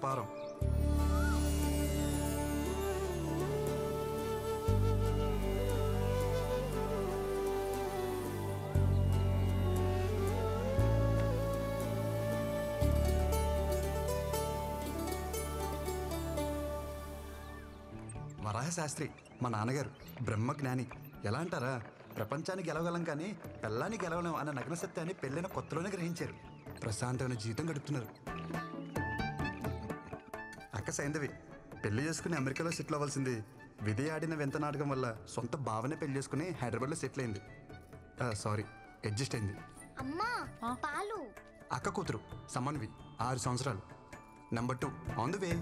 అప్పారం. వరాహశాస్త్రి మా నాన్నగారు బ్రహ్మజ్ఞాని. ఎలా అంటారా, ప్రపంచానికి గెలవగలం కానీ పెళ్ళాన్ని గెలవలేం అన్న నగ్న సత్యాన్ని పెళ్ళైన కొత్తలోనే గ్రహించారు. ప్రశాంతమైన జీవితం గడుపుతున్నారు. అక్క సైంధవి పెళ్లి చేసుకుని అమెరికాలో సెటిల్ అవ్వాల్సింది. విధి ఆడిన వింత నాటకం వల్ల సొంత భావనే పెళ్లి చేసుకుని హైదరాబాద్లో సెటిల్ అయింది. సారీ, అడ్జస్ట్ అయింది. అక్క కూతురు సమన్వి 6 సంవత్సరాలు. Number 2 on the way.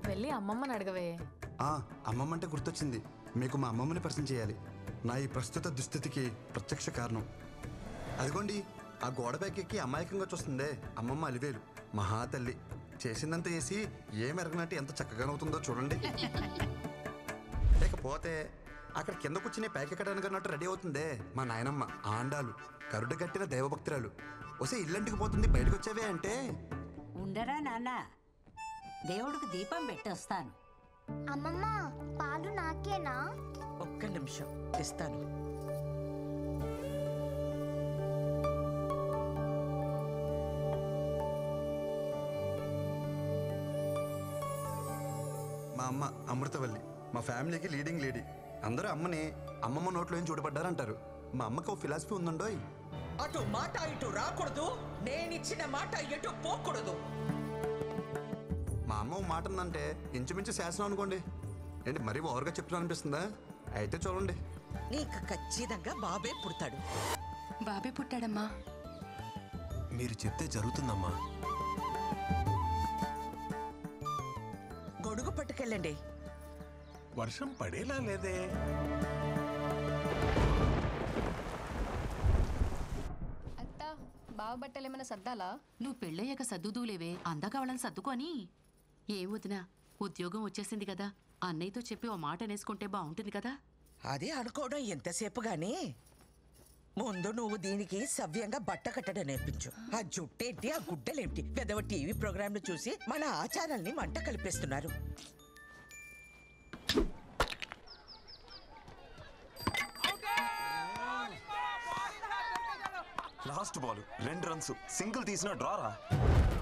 వెళ్ళి అమ్మమ్మని అడగవే. అమ్మమ్మ అంటే గుర్తొచ్చింది. మీకు మా అమ్మమ్మని పరిచయం చేయాలి. నా ఈ ప్రస్తుత దుస్థితికి ప్రత్యక్ష కారణం. అదిగోండి, ఆ గోడపైకి ఎక్కి అమాయకంగా చూస్తుందే అమ్మమ్మ అలివేలు. మహాతల్లి చేసిందంతా చేసి ఏమెరగనట్టు ఎంత చక్కగానవుతుందో చూడండి. లేకపోతే అక్కడ కింద కూర్చుని పైకెక్కడానికి అన్నట్టు రెడీ అవుతుందే మా నాయనమ్మ ఆండాలు. కరుడు గట్టిన దైవభక్తురాలు. వస్తే ఇల్లంటికి పోతుంది, బయటకు వచ్చేవే అంటే. ఉండరా నాన్న, దేవుడికి దీపం పెట్టొస్తాను. అమ్మమ్మ పాలు నాకేనా? ఒక్క నిమిషం ఇస్తాను. మా అమ్మ అమృతవల్లి మా ఫ్యామిలీకి లీడింగ్ లేడీ. అందరూ అమ్మని అమ్మమ్మ నోట్లో ఏం చూడబడ్డారంటారు. మా అమ్మకి ఒక ఫిలాసఫీ ఉందండోయ్. అటు మాట ఇటు రాకూడదు, నేనిచ్చిన మాట ఎటు పోకూడదు. మా అమ్మ ఒక మాట ఉందంటే ఇంచుమించు శాసనం అనుకోండి. ఏంటి మరీ ఓవర్గా చెప్తున్నా అనిపిస్తుందా? అయితే చూడండి, నీకు ఖచ్చితంగా బాబే పుడతాడు. బాబే పుట్టాడమ్మా. మీరు చెప్తే జరుగుతుందమ్మా. గొడుగు పట్టుకెళ్ళండి. వర్షం పడేలా లేదే. అత్త, బావ బట్టలు ఏమైనా సర్దాలా? నువ్వు పెళ్ళయ్యాక సర్దుదూలేవే, అందాక వాళ్ళని సర్దుకొని. ఏం వదినా, ఉద్యోగం వచ్చేసింది కదా, అన్నయ్యతో చెప్పి ఓ మాట అనేసుకుంటే బాగుంటుంది కదా. అదే అనుకోవడం ఎంతసేపు గానీ ముందు నువ్వు దీనికి సవ్యంగా బట్ట కట్టడం నేర్పించు. ఆ జుట్టేంటి, ఆ గుడ్డలేంటి, పెద్దవ టీవీ ప్రోగ్రాంలు చూసి మన ఆచారాల్ని మంట కలిపేస్తున్నారు. లాస్ట్ బాల్ 2 రన్స్, సింగిల్ తీసిన డ్రారా.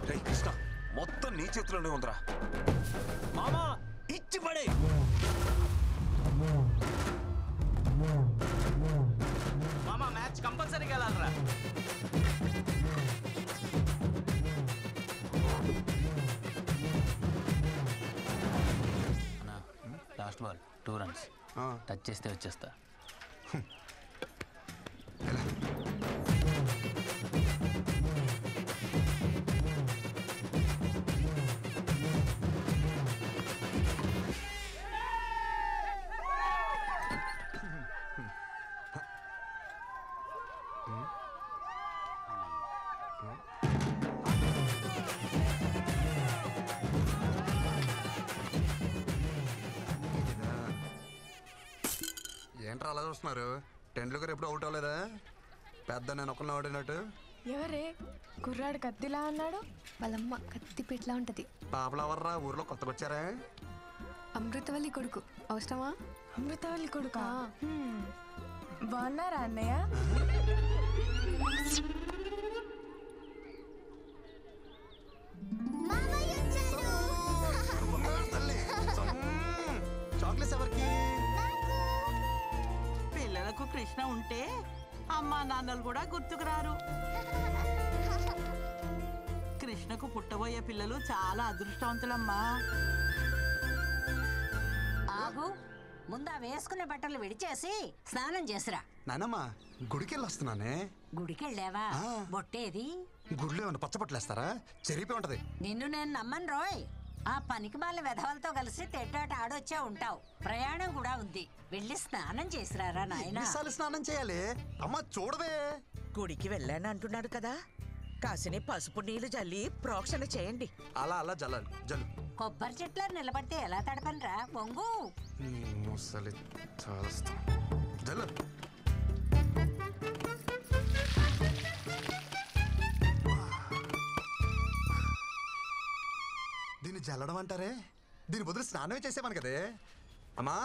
రే కృష్ణ, మొత్తం నీ చేతిలోనే ఉందిరా. మామా ఇచ్చి పడే. మామా మ్యాచ్ కంపల్సరీ గెలాలరా. Last ball 2 runs. టచ్ చేస్తే వచ్చేస్తా. ఏంట్రా అలా చూస్తున్నారు? టెండూల్కర్ ఎప్పుడు అవుట్ అవ్వలేదా? పెద్ద నేను ఒకరిని ఆడినట్టు. ఎవరే కుర్రాడు కత్తిలా అన్నాడు? వాళ్ళమ్మ కత్తి పెట్లా ఉంటది. పాపలవర్రా ఊర్లో కొత్తగా వచ్చారా? అమృతవల్లి కొడుకు. అవసరమా? అమృతవల్లి కొడుకా? బాగున్నారా అన్నయ్య? చాక్లెట్స్ ఎవరికి? పిల్లలకు కృష్ణ ఉంటే అమ్మా నాన్నలు కూడా గుర్తుకురారు. కృష్ణకు పుట్టబోయే పిల్లలు చాలా అదృష్టవంతులమ్మా. ఆగు, ముందా వేసుకునే బట్టలు విడిచేసి స్నానం చేసిరా. నానమ్మా గుడికెళ్ళి వస్తున్నానే. గుడికెళ్ళావా? బొట్టేది? గుడిలో ఏమన్నా పచ్చబట్టలేస్తారా? చెరిపి ఉంటది. నిన్ను నేను నమ్మను రోయ్. ఆ పనికి మాల వెధవలతో కలిసి తెట్టాట ఆడొచ్చే ఉంటావు. ప్రయాణం కూడా ఉంది, వెళ్ళి స్నానం చేసిరారా నాయనా. ఎన్నిసార్లు స్నానం చేయాలి? అమ్మ చూడవే. గుడికి వెళ్ళాను అంటున్నాడు కదా, కాసిని పసుపు నీళ్లు జల్లి ప్రోక్షణ చేయండి. అలా అలా జల్లాలి. జల్లు. కొబ్బరి చెట్లు నిలబడితే ఎలా తడపనరా? వంగు. ముసలి జల్లు. దీన్ని జల్లడం అంటారే, దీని బదులు స్నానమే చేసేవాను కదే. అమ్మా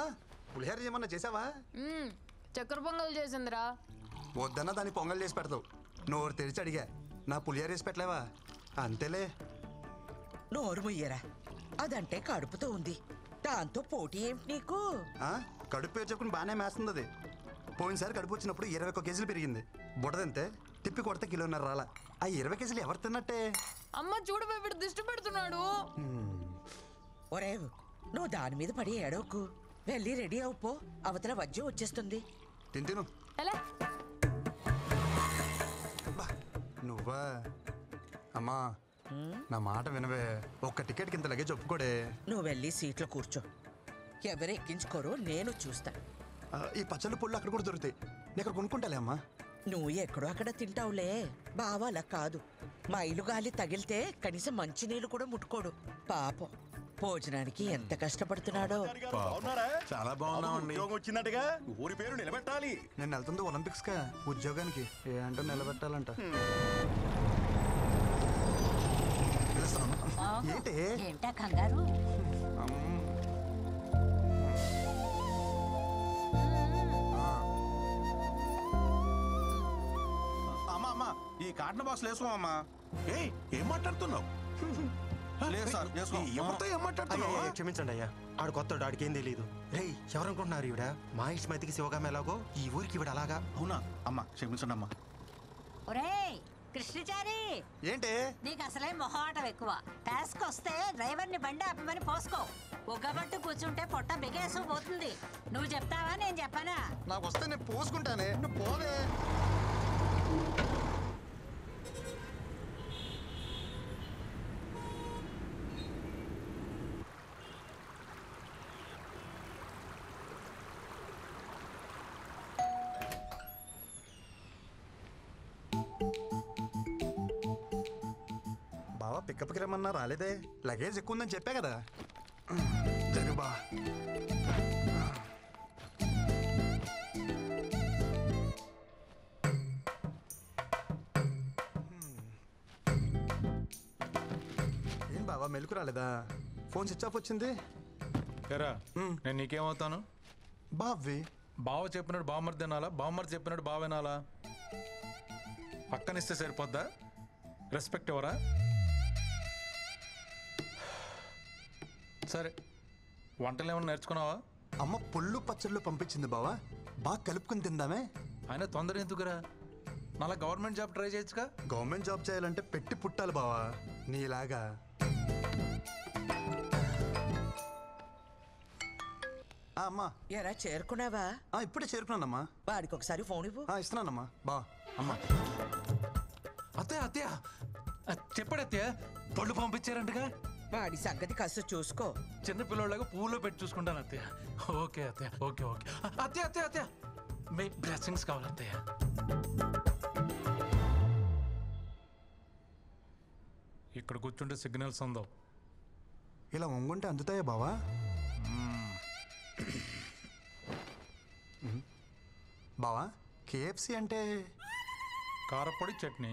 పులిహోర ఏమన్నా చేసావా? చక్కెర పొంగల్ చేసిందిరా. వద్దన్నా దాన్ని పొంగల్ చేసి పెడతావు. నోరు తెరిచి అడిగా, నా పులిహోర వేసి పెట్టలేవా? అంతేలే. నోరు ముయ్యరా, అదంటే కడుపుతో ఉంది, దాంతో పోటీ ఏమిటి నీకు? కడుపు పేరు చెప్పుకుని బాగానే మేస్తుంది అది. పోయినసారి కడుపు వచ్చినప్పుడు 21 కేజీలు పెరిగింది. బుడదంతే, తిప్పి కొడితే 1.5 కిలో రాలా. ఆ 20 కేజీలు ఎవరు తిన్నట్టే? అమ్మ చూడు వీడు దిష్టి పెడుతున్నాడు. ఒరే నువ్వు దాని మీద పడి ఏడవకు, వెళ్ళి రెడీ అవుపో, అవతల వజ్జం వచ్చేస్తుంది. తిను. ఎలా నువ్వా? అమ్మా నా మాట వినవే, ఒక్క టికెట్కి ఇంత లగేజ్ ఒప్పుకోడే. నువ్వు వెళ్ళి సీట్లో కూర్చో, ఎవరు ఎక్కించుకోరో నేను చూస్తా. ఈ పచ్చళ్ళు పుళ్ళు అక్కడ కూడా దొరుకుతాయి, నేను అక్కడ కొనుక్కుంటాలే అమ్మా. నువ్వు ఎక్కడో అక్కడ తింటావులే, బావ అలా కాదు. మైలు గాలి తగిలితే కనీసం మంచినీళ్ళు కూడా ముట్టుకోడు. పాపం భోజనానికి ఎంత కష్టపడుతున్నాడో. చాలా బాగున్నామండి. వచ్చినట్టుగా ఊరి పేరు నిలబెట్టాలి. నేను వెళ్తుంది ఒలింపిక్స్ కా ఉద్యోగానికి, ఏంటో నిలబెట్టాలంట. ఏంటి ఏంటా కంగారు? అమ్మా ఈ కాటన్ బాక్స్ వేసుకోమమ్మా. ఏం మాట్లాడుతున్నావు? లేదు సార్, ఎవరితో ఏం మాట్లాడుతున్నావు? క్షమించండి అయ్యా, ఆడు కొత్త ఆడికి ఏం తెలీదు. రే ఎవరనుకుంటున్నారు ఈవిడ? మా ఇష్టమైతికి శివగామ ఎలాగో ఈ ఊరికి ఈవిడ అలాగా. అవునా అమ్మా, క్షమించండి అమ్మా. ఒరేయ్ కృష్ణచారి, ఏంటి నీకు అసలే మొహమాటం ఎక్కువ. టాస్క్ వస్తే డ్రైవర్ని బండి ఆపమని పోసుకో. ఒగ్గబట్టు కూర్చుంటే పొట్ట బిగేసు పోతుంది. నువ్వు చెప్తావా నేను చెప్పనా? నాకు వస్తే నేను పోసుకుంటానే, నువ్వు పోవే. బావా పికప్కి రమ్మన్నా రాలేదే, లగేజ్ ఎక్కువ ఉందని చెప్పా కదా. జరుబా ఏం బావా మెలకు రాలేదా? ఫోన్ స్విచ్ ఆఫ్ వచ్చింది. ఎరా నేను నీకేమవుతాను? బావి బావ చెప్పినట్టు బామ్మర్ది తినాలా, బామ్మర్ది చెప్పినట్టు బావ వినాలా? పక్కనిస్తే సరిపోద్దా? రెస్పెక్ట్ ఎవరా? సరే వంటలు ఏమన్నా నేర్చుకున్నావా? అమ్మ పుల్లు పచ్చళ్ళు పంపించింది బావా, బాగా కలుపుకుని తిందామే. ఆయన తొందర ఎందుకురా? మళ్ళా గవర్నమెంట్ జాబ్ ట్రై చేయొచ్చుగా. గవర్నమెంట్ జాబ్ చేయాలంటే పెట్టి పుట్టాలి బావా, నీలాగా. అమ్మా ఎరా చేరుకున్నావా? ఇప్పుడే చేరుకున్నానమ్మా. వాడికి ఒకసారి ఫోన్ ఇవ్వు. ఇస్తున్నానమ్మా. బా అమ్మా. అత్తయ్య అత్తయ్య చెప్పాడు అత్తయ్య, పళ్ళు పంపించారంటగా. వాడి సంగతి కాస్త చూసుకో. చిన్న పిల్లలాగా పూలో పెట్టి చూసుకుంటాను అత్తయ్య. ఓకే అత్తయ్య, ఓకే ఓకే. అత్తయ్య అత్తయ్య అత్తయ్య మీ బ్లెస్సింగ్స్ కావాలి అత్తయ్య. ఇక్కడ కూర్చుంటే సిగ్నల్స్ ఉందో. ఇలా వంగుంటే అందుతాయా బావా? బావా కేఎఫ్సి అంటే? కారపొడి చట్నీ.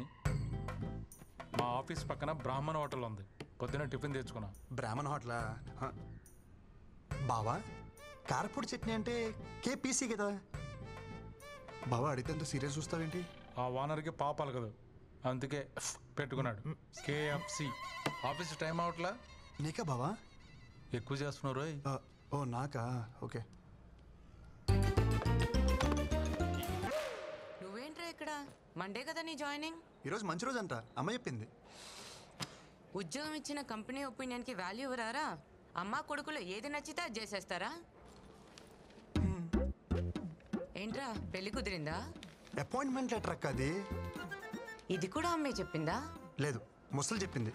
మా ఆఫీస్ పక్కన బ్రాహ్మణ హోటల్ ఉంది, పొద్దున టిఫిన్ తెచ్చుకున్నా. బ్రాహ్మణ హోటలా? బావా కారపొడి చట్నీ అంటే కేపీసీ కదా బావా? అడిగితే అంత సీరియస్ చూస్తావేంటి? ఆ ఓనర్కి పాపాలు కదా, అందుకే పెట్టుకున్నాడు కేఎఫ్సి. Office time అవట్లా? నీకా బావా? ఎక్కువ చేస్తున్నారు. ఓ నాకా? ఓకే. నువ్వేంట్రా ఇక్కడ? మండే కదా నీ జాయినింగ్? ఈరోజు మంచి రోజు అంట, అమ్మ చెప్పింది. ఉద్యోగం ఇచ్చిన కంపెనీ ఒపీనియన్కి వాల్యూ ఇవ్వరారా? అమ్మా కొడుకులు ఏది నచ్చితే అది చేసేస్తారా? ఏంట్రా పెళ్లి కుదిరిందా? అపాయింట్మెంట్ లెటర్ అక్క అది. ఇది కూడా అమ్మే చెప్పిందా? లేదు, ముసలు చెప్పింది.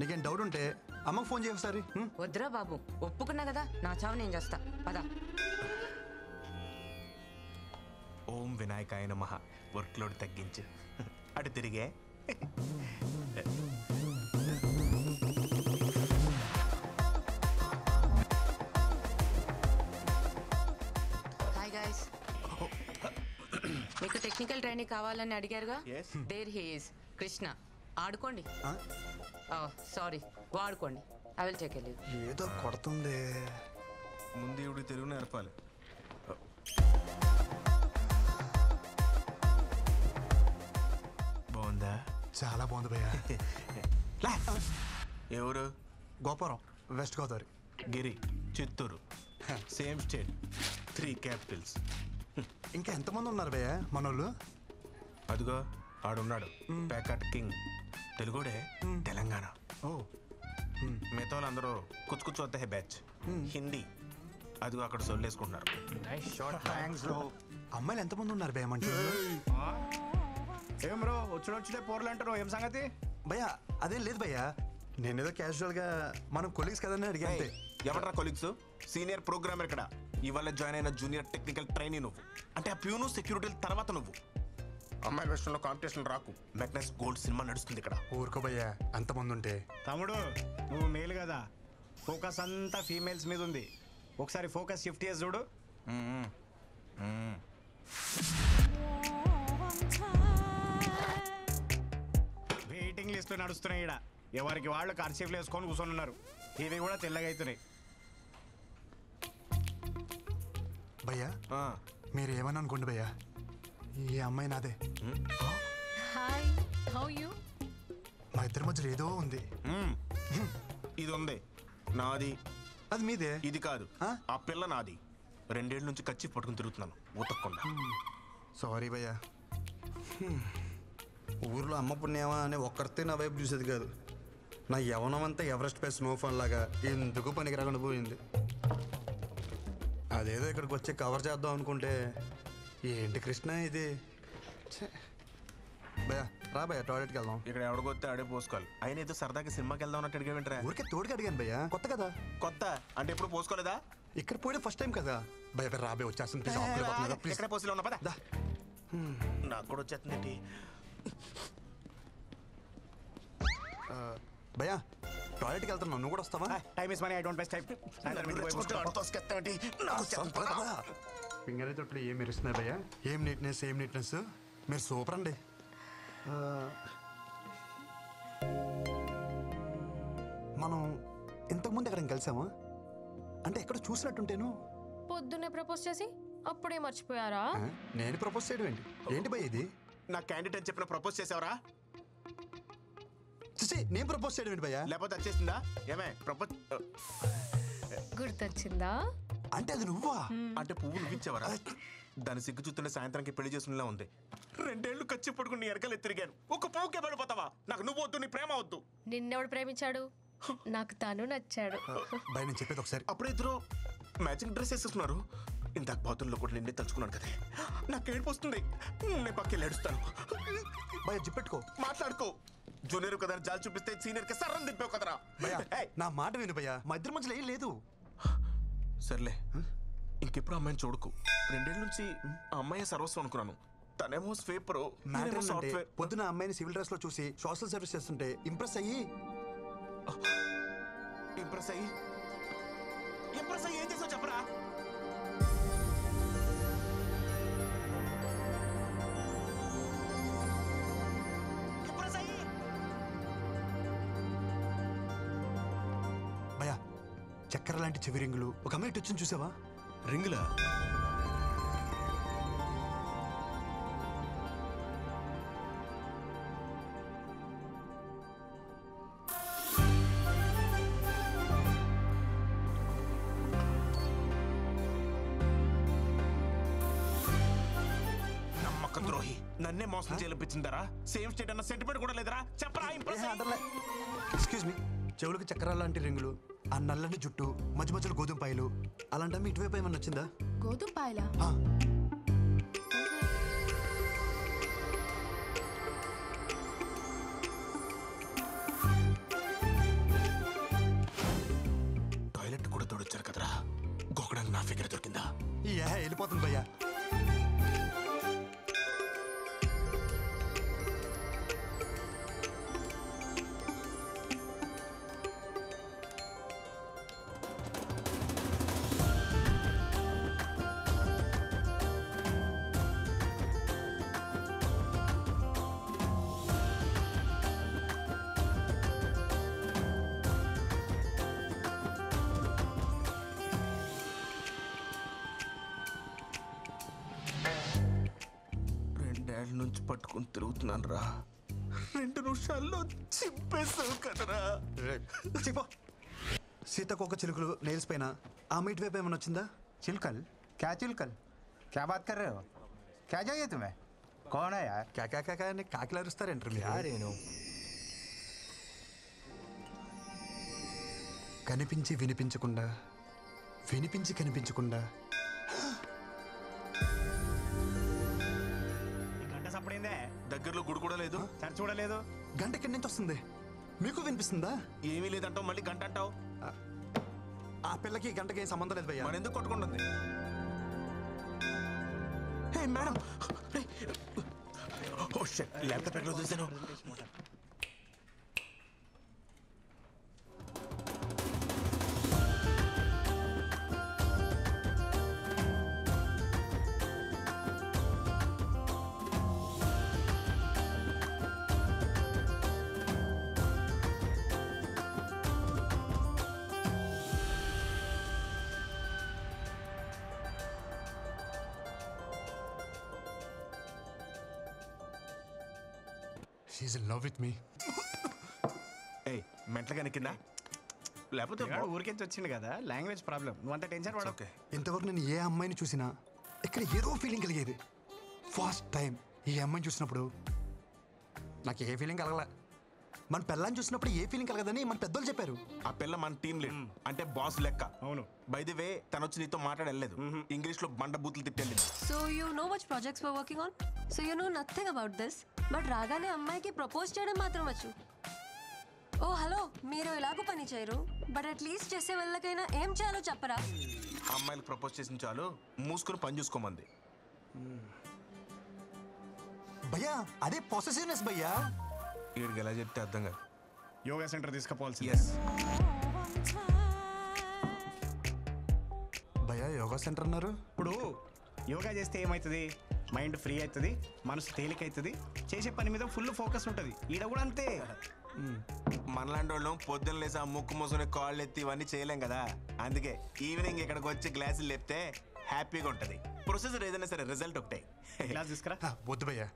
నీకేం డౌట్ ఉంటే అమ్మకు ఫోన్ చేయ ఒకసారి. వద్దురా బాబు, ఒప్పుకున్నా కదా, నా చావు నేను చేస్తా. పదా. ఓం వినాయకాయ నమః. వర్క్ లోడ్ తగ్గించు. అటు తిరిగే. Hi guys. మీకు టెక్నికల్ ట్రైనింగ్ కావాలని అడిగారుగా? There he is Krishna. ఆడుకోండి. సారీ, వాడుకోండి. I will take leave. ఏదో కొడుతుంది. ముందు ఇవి తెలుగు నేర్పాలి. బాగుందా? చాలా బాగుంది భయ్యా. ఎవరు? Gopuram, West Godavari. Giri, Chittoor. Same state, 3 capitals. ఇంకా ఎంతమంది ఉన్నారు భయ్యా మనోళ్ళు? అదిగో ఆడున్నాడు, ప్యాకట్ కింగ్. తెలుగుడే, తెలంగాణ. ఓ, మిగతా వాళ్ళందరూ కుచ్చు కుచ్చు వద్ద బ్యాచ్ హిందీ. అదిగో అక్కడ సొల్లేసుకుంటున్నారు. అమ్మాయిలు ఎంతమంది ఉన్నారు భయ్యా మంచి? ఏం బ్రో వచ్చుడే పోర్లు అంటారు, ఏం సంగతి? భయ్యా అదేం లేదు భయ్యా, నేనేదో క్యాజువల్ గా మనం కొలీగ్స్ కదని అడిగా అంతే. ఎవరా కొలీగ్స్? సీనియర్ ప్రోగ్రామర్ ఇక్కడ. ఇవాళ జాయిన్ అయిన జూనియర్ టెక్నికల్ ట్రైనీ నువ్వు. అంటే ఆ ప్యూను సెక్యూరిటీ తర్వాత నువ్వు. అమ్మాయిల విషయంలో కాంపిటీషన్ రాకు. మెగ్నస్ గోల్డ్ సినిమా నడుస్తుంది ఇక్కడ. ఊరుకో భయ్యా, అంతమంది ఉంటే. తమ్ముడు నువ్వు మేలు కదా, ఫోకస్ అంతా ఫీమేల్స్ మీద ఉంది. ఒకసారి ఫోకస్ షిఫ్ట్ చేసి చూడు. వెయిటింగ్ లిస్ట్ నడుస్తున్నాయి ఇక్కడ. ఎవరికి వాళ్ళు కర్చీఫ్లు వేసుకొని కూర్చొని ఉన్నారు. ఇవి కూడా తెల్లగా అవుతున్నాయి. భయ్యా మీరు ఏమని అనుకోండి భయ్యా, ఈ అమ్మాయి నాదే. Hi, how you? మా ఇద్దరి మధ్యలో ఏదో ఉంది. ఇది ఉంది నాది. అది మీదే. ఇది కాదు, ఆ పిల్ల నాది. 2 ఏళ్ళ నుంచి కచ్చి పట్టుకుని తిరుగుతున్నాను ఉతక్కుండా. సారీ భయ్యా. ఊర్లో అమ్మ పుణ్యమా అని ఒక్కరితే నా వైపు చూసేది కాదు. నా యవనం అంతా ఎవరెస్ట్ పై స్నోఫాన్ లాగా ఎందుకు పనికి రాకుండా పోయింది. అదేదో ఇక్కడికి వచ్చి కవర్ చేద్దాం అనుకుంటే ఏంటి కృష్ణ ఇది. భయ్యా రా భయ్యా, టాయిలెట్కి వెళ్దాం. ఇక్కడ ఎవడికొస్తే ఆడే పోసుకోవాలి. ఆయన ఏదో సరదాగా సినిమాకి వెళ్దాం అన్నట్టు అడిగా. ఊరికే తోడుకి అడిగాను భయ్యా, కొత్త కదా. కొత్త అంటే ఎప్పుడు పోసుకోలేదా? ఇక్కడ పోయడం ఫస్ట్ టైం కదా భయ్య. రాబే వచ్చేస్తుంది. ఎక్కడ పోసిలో ఉన్నా పదా. నాకు కూడా వచ్చేస్తుంది. భయ్యా టాయిలెట్కి వెళ్తున్నావు, నువ్వు కూడా వస్తావా? Time is money, I don't waste time. Finger తొట్లు ఏం మెరుస్తున్నాయి భయ్యా. ఏం నీట్నెస్. మీరు సూపర్ అండి. మనం ఇంతకుముందు ఎక్కడ కలిసామా? అంటే ఎక్కడ చూసినట్టుంటేను. పొద్దున్నే ప్రపోజ్ చేసి అప్పుడే మర్చిపోయారా? నేను ప్రపోజ్ చేయడం ఏంటి? ఏంటి భయ్య ఇది? నా క్యాండిడేట్ అని చెప్పిన ప్రపోజ్ చేసావరా? నేను ప్రపోజ్ చేయడం ఏంటి భయ్యా? లేకపోతే వచ్చేసిందా? ఏమే ప్రపోజ్ గుర్తొచ్చిందా? అంటే అది నువ్వా? అంటే పువ్వు నువ్విచ్చావరా? దాని సిగ్గు చూస్తుంటే సాయంత్రానికి పెళ్లి చేసుకునేలా ఉంది. 2 ఏళ్ళు ఖర్చు పడుకుని ఎరకలు తిరిగాను. ఒక పువ్వుకే పడిపోతావా? నాకు నువ్వు వద్దు, నీ ప్రేమ వద్దు. నిన్నెవడు ప్రేమించాడు? నాకు తను నచ్చాడు. భయ నేను చెప్పేది ఒకసారి. అప్పుడే ఇద్దరు మ్యాచింగ్ డ్రెస్ వేసేస్తున్నారు. ఇందాక బాతుల్లో కూడా నిన్నే తలుచుకున్నాను కదా. నాకు ఏడుపు వస్తుంది. నేను పక్కకి ఏడుస్తాను. భయ జిప్పెట్టుకో, మాట్లాడుకో. జూనియర్ కదా జాలి చూపిస్తే సీనియర్ కి సర్రం దింపావు కదరా. నా మాట విను భయ్యా, మా ఇద్దరి మధ్యలో ఏం లేదు. సర్లే, ఇంకెప్పుడు అమ్మాయిని చూడకు. 2 ఏళ్ళ నుంచి ఆ అమ్మాయి సర్వస్వం అనుకున్నాను. తనేమో స్వీపర్, సాఫ్ట్వేర్. పొద్దున అమ్మాయిని సివిల్ డ్రెస్ లో చూసి సోషల్ సర్వీస్ చేస్తుంటే ఇంప్రెస్ అయ్యి ఏం చేసావు చెప్పరా? భయ్యా చక్కెర లాంటి చెవి రింగులు ఒక అమ్మాయి వచ్చింది చూసావా? రింగులా? నమ్మక ద్రోహి, నన్నే మోసం చేయించిందరా? సేమ్ స్టేట్ అన్న సెంటిమెంట్ కూడా లేదరా? చెప్పరా? ఎక్స్క్యూజ్ మీ, చెవులకు చక్కెర లాంటి రింగులు, ఆ నల్లని జుట్టు, మధ్య మధ్యలో గోధుమ పాయలు, అలాంటి ఇటువైపు ఏమన్నా వచ్చిందా? గోధుమ పాయలా? టాయిలెట్ కూడా తోడొచ్చారు కదరా, గోకడానికి నా ఫిగర్ దొరికిందా? వెళ్ళిపోతుంది భయ్యా. నుంచి పట్టుకుని తిరుగుతున్నాను రా. 2 నిమిషాల్లో చింపేస్తావు కదరా. చెప్పు. సీతకొక చిలుకలు నెయిల్స్ పైన ఆ మీట్ వైపు ఏమైనా వచ్చిందా? चिलकल? क्या चिलकल? क्या बात कर रहे हो? क्या चाहिए तुम्हें? कौन है यार? కాకా అని కాకిలు అరుస్తారేంటారు మీరు? కనిపించి వినిపించకుండా, వినిపించి కనిపించకుండా. గంట సప్పుడైందే. దగ్గరలో గుడి కూడా లేదు, చర్చ్ కూడా లేదు. గంట ఎక్కడి నుంచి వస్తుంది? మీకు వినిపిస్తుందా? ఏమీ లేదంటావు, మళ్ళీ గంట అంటావు. ఆ పిల్లకి గంటకి ఏం సంబంధం లేదు భయ్యా. మరి ఎందుకు కొట్టుకుంటుంది? హే మేడం, ఓ షిట్, ల్యాప్టాప్ ఎక్కడ చూసాను? She's in love with me. ఏయ్, మెంటలుగా కింద లేకపోతే ఊరికించి వచ్చింది కదా, లాంగ్వేజ్ ప్రాబ్లం. నువ్వు అంత టెన్షన్ పడవు. ఓకే. ఇంతవరకు నేను ఏ అమ్మాయిని చూసినా ఇక్కడ ఏదో ఫీలింగ్ కలిగేది. ఫస్ట్ టైం ఈ అమ్మాయిని చూసినప్పుడు నాకు ఏ ఫీలింగ్ కలగలే. మన పిల్లని చూసినప్పుడు ఏ ఫీలింగ్ కలగదని మన పెద్దోళ్ళు చెప్పారు. ఆ పిల్ల మన టీం లీడ్, అంటే బాస్ లెక్క. అవును. బై ది వే తను వచ్చి నీతో మాట్లాడలేదు, ఇంగ్లీష్ లో బండ బూతులు తిట్టెళ్ళింది. So you know which projects we're working on? So you know nothing about this. But రాగానే అమ్మాయికి ప్రపోజ్ చేయడం మాత్రం వచ్చు. ఓ హలో, మీరు ఎలాగో పని చేయరు, బట్ అట్లీస్ట్ చేసే వాళ్ళకైనా ఏం చేయాలో చెప్పరా? అమ్మాయిలకు ప్రపోజ్ చేసిన చాలు, మూసుకుని పని చూసుకోమంది. భయ్యా అదే పొసెసివ్నెస్ భయ్యా. వీడికి ఎలా చెప్తే అర్థం కాదు. Yoga centre తీసుకుపోవాల్సి. భయ్యా యోగా సెంటర్ అన్నారు. ఇప్పుడు యోగా చేస్తే ఏమవుతుంది? మైండ్ ఫ్రీ అవుతుంది, మనసు తేలిక అవుతుంది, చేసే పని మీద ఫుల్ ఫోకస్ ఉంటుంది. ఈడ కూడా అంతే. మనలాంటి వాళ్ళం పొద్దున్న లేసి ఆ ముక్కు మూసుకుని కాళ్ళు ఎత్తి ఇవన్నీ చేయలేం కదా. అందుకే ఈవినింగ్ ఇక్కడికి వచ్చి గ్లాసులు లేపితే హ్యాపీగా ఉంటుంది. ప్రొసెసర్ ఏదైనా సరే రిజల్ట్ ఒకటే. గ్లాస్ తీసుకురా. వద్దు భయ్యా,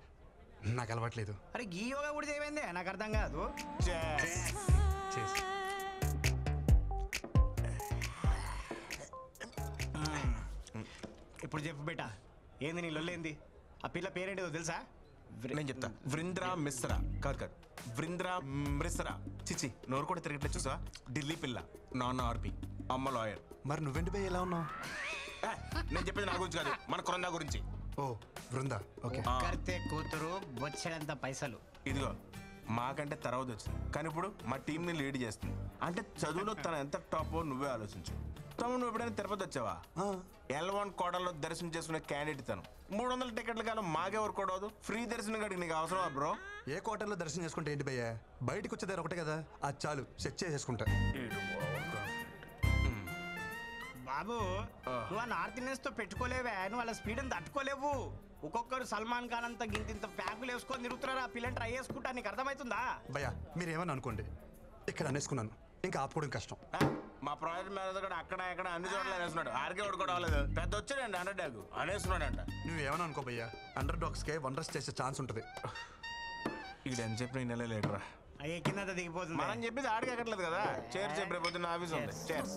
నాకు అలవాట్లేదు. అరే ఈ యోగా కూడా చేయమైందే, నాకు అర్థం కాదు. ఇప్పుడు చెప్పు బేటా, ఏంది నీ లొల్లేంది? ఆ పిల్ల పేరేంటిదో తెలుసా? నేను చెప్తా. వృంద్రా మిశ్రా. కాదు, వృంద్రా మిశ్రా. చిచి, నోరు కూడా తిరగట్లేదు చూసా. ఢిల్లీ పిల్ల, నాన్న ఆర్పి, అమ్మ లాయర్. మరి నువ్వెంటి భయ్య ఎలా ఉన్నావు? నేను చెప్పేది నా గురించి కాదు, మన కొరందా గురించి. ఓ వృందా, ఓకే. కర్తే కూతురు బొచ్చెడంత పైసలు. ఇదిగో మాకంటే తర్వాత వచ్చింది, కానీ ఇప్పుడు మా టీంని లీడ్ చేస్తుంది. అంటే చదువులో తను ఎంత టాపో నువ్వే ఆలోచించు. తమ్ముడు నువ్వు ఎప్పుడైనా తిరుపతి వచ్చావా? L1 కోటలో దర్శనం చేసుకునే క్యాండిడేట్ తను. 300 టికెట్లు కాదు, మాకెవరు కూడా అవదు. ఫ్రీ దర్శనం కాడికి నీకు అవసరమా బ్రో? ఏ కోటలో దర్శనం చేసుకుంటే ఏంటి భయ్యా, బయటకు వచ్చేదారు ఒకటే కదా, అది చాలు, సెట్ చేసేసుకుంటా. బాబు నువ్వు ఆ నార్త్ ఇండియన్స్ తో పెట్టుకోలేవే, నువ్వు వాళ్ళ స్పీడ్ తట్టుకోలేవు. ఒక్కొక్కరు సల్మాన్ ఖాన్ అంతా గింత ప్యాకులు వేసుకొని తిరుగుతున్నారు. ఆ పిల్లని ట్రై చేసుకుంటా, నీకు అర్థమవుతుందా? భయ్యా మీరేమని అనుకోండి, ఇక్కడ అనేసుకున్నాను, ఇంకా ఆపుకోవడం కష్టం. మా ప్రాజెక్ట్ మేనేజర్ కూడా అక్కడ ఇక్కడ అన్ని చోట్ల అనేస్తున్నాడు. ఆర్కే ఒకటి కూడా అవ్వలేదు, పెద్ద వచ్చాడండి అండర్ డాగ్ అనేస్తున్నాడంట. నువ్వేమని అనుకో భయ్యా, అండర్ డాగ్స్కే వండర్స్ చేసే ఛాన్స్ ఉంటుంది. ఇక్కడ అని చెప్పిన ఈ నెల లేటరా ఎక్కిందంతా దిగిపోతుంది. మనం చెప్పేది ఆడికి ఎక్కట్లేదు కదా. చేర్స్ చెప్పి రేపు పొద్దున్న ఆఫీస్ ఉంది. చేర్స్